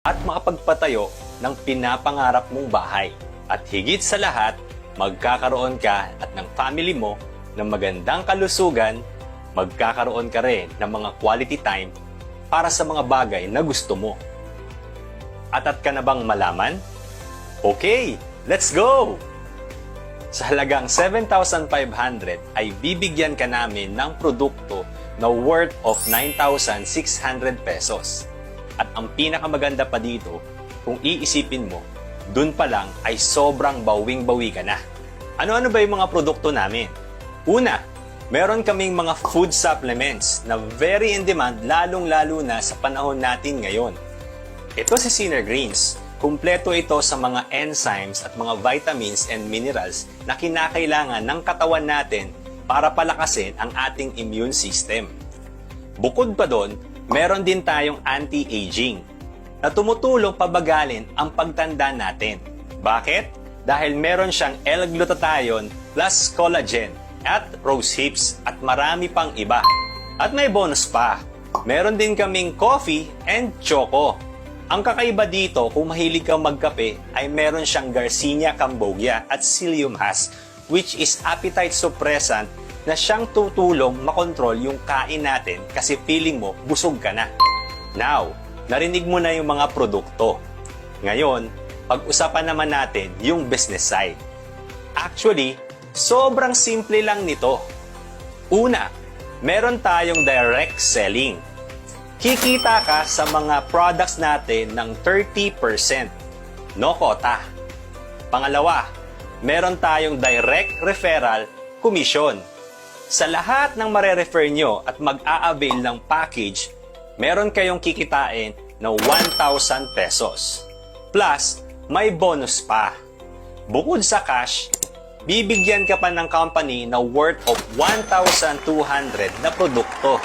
at makapagpatayo ng pinapangarap mong bahay. At higit sa lahat, magkakaroon ka at ng family mo ng magandang kalusugan, magkakaroon ka rin ng mga quality time para sa mga bagay na gusto mo. At ka na bang malaman? Okay, let's go! Sa halagang 7,500 ay bibigyan ka namin ng produkto na worth of 9,600 pesos. At ang pinakamaganda pa dito, kung iisipin mo, dun pa lang ay sobrang bawing-bawi ka na. Ano-ano ba yung mga produkto namin? Una, meron kaming mga food supplements na very in demand lalong-lalo na sa panahon natin ngayon. Ito si Sinner Greens. Kumpleto ito sa mga enzymes at mga vitamins and minerals na kinakailangan ng katawan natin para palakasin ang ating immune system. Bukod pa doon, meron din tayong anti-aging na tumutulong pabagalin ang pagtanda natin. Bakit? Dahil meron siyang L-glutathione plus collagen at rose hips at marami pang iba. At may bonus pa, meron din kaming coffee and choco. Ang kakaiba dito, kung mahilig kang magkape, ay meron siyang Garcinia cambogia at Psyllium husk, which is appetite suppressant na siyang tutulong makontrol yung kain natin kasi feeling mo busog ka na. Now, narinig mo na yung mga produkto. Ngayon, pag-usapan naman natin yung business side. Actually, sobrang simple lang nito. Una, meron tayong direct selling. Kikita ka sa mga products natin ng 30%. No quota. Pangalawa, meron tayong direct referral commission. Sa lahat ng mare-refer nyo at mag-a-avail ng package, meron kayong kikitain na 1,000 pesos. Plus, may bonus pa. Bukod sa cash, bibigyan ka pa ng company na worth of 1,200 na produkto.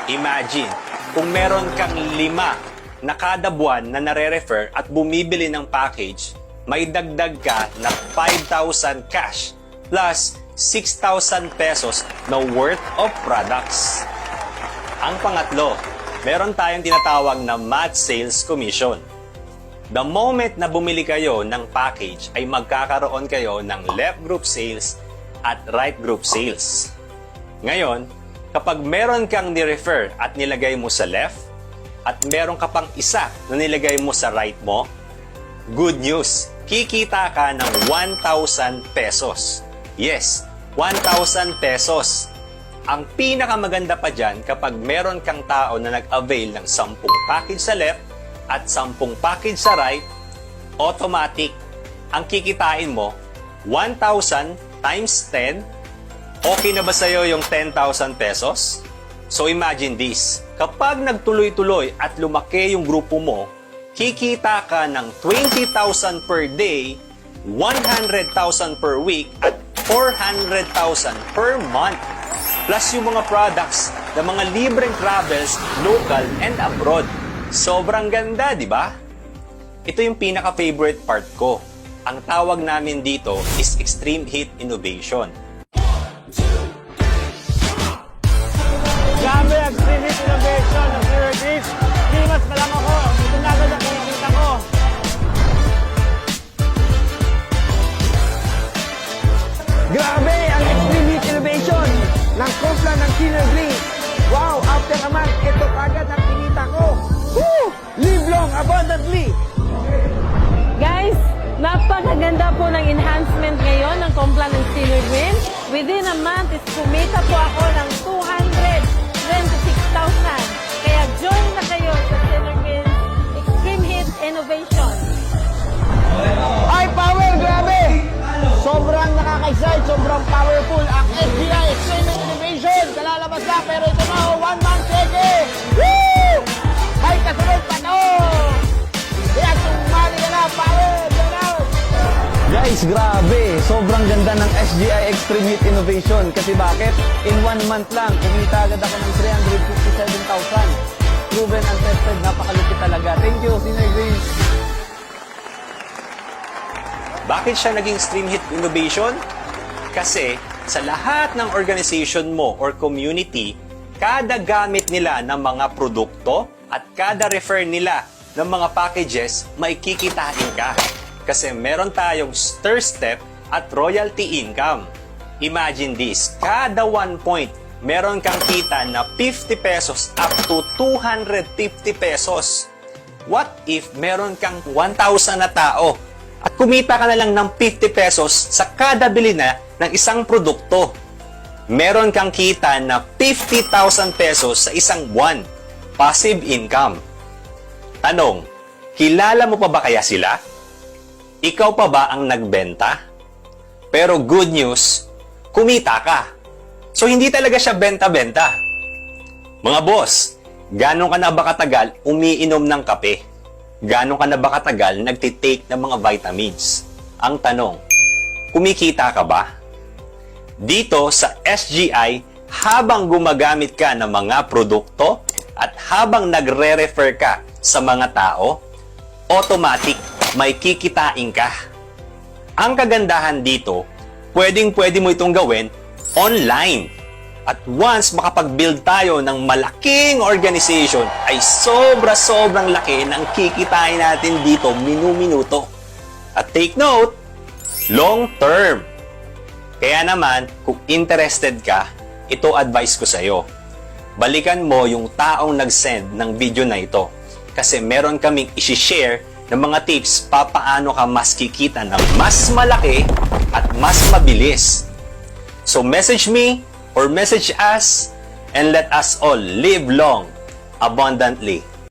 Imagine, kung meron kang 5 na kada buwan na nare-refer at bumibili ng package, may dagdag ka na 5,000 cash plus 6,000 pesos na worth of products. Ang pangatlo, meron tayong tinatawag na match sales commission. The moment na bumili kayo ng package ay magkakaroon kayo ng left group sales at right group sales. Ngayon, kapag meron kang ni-refer at nilagay mo sa left at meron ka pang isa na nilagay mo sa right mo, good news, kikita ka ng 1,000 pesos. Yes, 1,000 pesos. Ang pinakamaganda pa dyan kapag meron kang tao na nag-avail ng 10 package sa left at 10 package sa right, automatic, ang kikitain mo, 1,000 times 10. Okay na ba sa'yo yung 10,000 pesos? So imagine this, kapag nagtuloy-tuloy at lumaki yung grupo mo, kikita ka ng 20,000 per day, 100,000 per week, at 400,000 per month. Plus yung mga products na mga libreng travels, local and abroad. Sobrang ganda, di ba? Ito yung pinaka-favorite part ko. Ang tawag namin dito is Extreme Heat Innovation. Grabe, Extreme Heat Innovation ng Sinner Greens. Limas pa lang ako. Ito na agad ang kinikita ko. Grabe, ang Extreme Heat Innovation ng Complan ng Sinner Greens. Wow, after a month, ito agad ang kinita ko. Woo! Live long, abundantly. Guys, napakaganda po ng enhancement ngayon ng Complan ng Sinner Greens. Within a month, kumita po ako ng 226,000. Kaya join na kayo sa Sinner Greens Extreme Heat Innovation. Ay, power, grabe! Sobrang nakaka-excite, sobrang powerful ang SGI Extreme Heat Innovation. Kalalabas lang, pero ito na, 1 month cheque! Woo! Ay, kasunod pa to! Kaya sumali ka na, power! Get out! Guys, grabe! Sobrang ganda ng SGI Extreme Heat Innovation. Kasi bakit? In 1 month lang, kumita agad ako ng 357,000. Proven and tested, napakalupit talaga. Thank you, Sinner Greens. Bakit siya naging Extreme Heat Innovation? Kasi sa lahat ng organization mo or community, kada gamit nila ng mga produkto at kada refer nila ng mga packages, may kikitain ka. Kasi meron tayong stir step at royalty income. Imagine this, kada 1 point, meron kang kita na 50 pesos up to 250 pesos. What if meron kang 1,000 na tao at kumita ka na lang ng 50 pesos sa kada bili na ng isang produkto? Meron kang kita na 50,000 pesos sa isang buwan. Passive income. Tanong, kilala mo pa ba kaya sila? Ikaw pa ba ang nagbenta? Pero good news, kumita ka. So hindi talaga siya benta-benta. Mga boss, gano'n ka na ba katagal umiinom ng kape? Gano'n ka na ba katagal nagtitake ng mga vitamins? Ang tanong, kumikita ka ba? Dito sa SGI, habang gumagamit ka ng mga produkto at habang nagre-refer ka sa mga tao, automatic may kikitain ka. Ang kagandahan dito, pwedeng-pwede mo itong gawin online. At once makapag-build tayo ng malaking organization, ay sobra-sobrang laki ng kikitain natin dito minu-minuto. At take note, long term. Kaya naman, kung interested ka, ito advice ko sa'yo. Balikan mo yung taong nag-send ng video na ito. Kasi meron kaming isi-share ng mga tips paano ka mas kikita ng mas malaki at mas mabilis. So message me or message us and let us all live long, abundantly.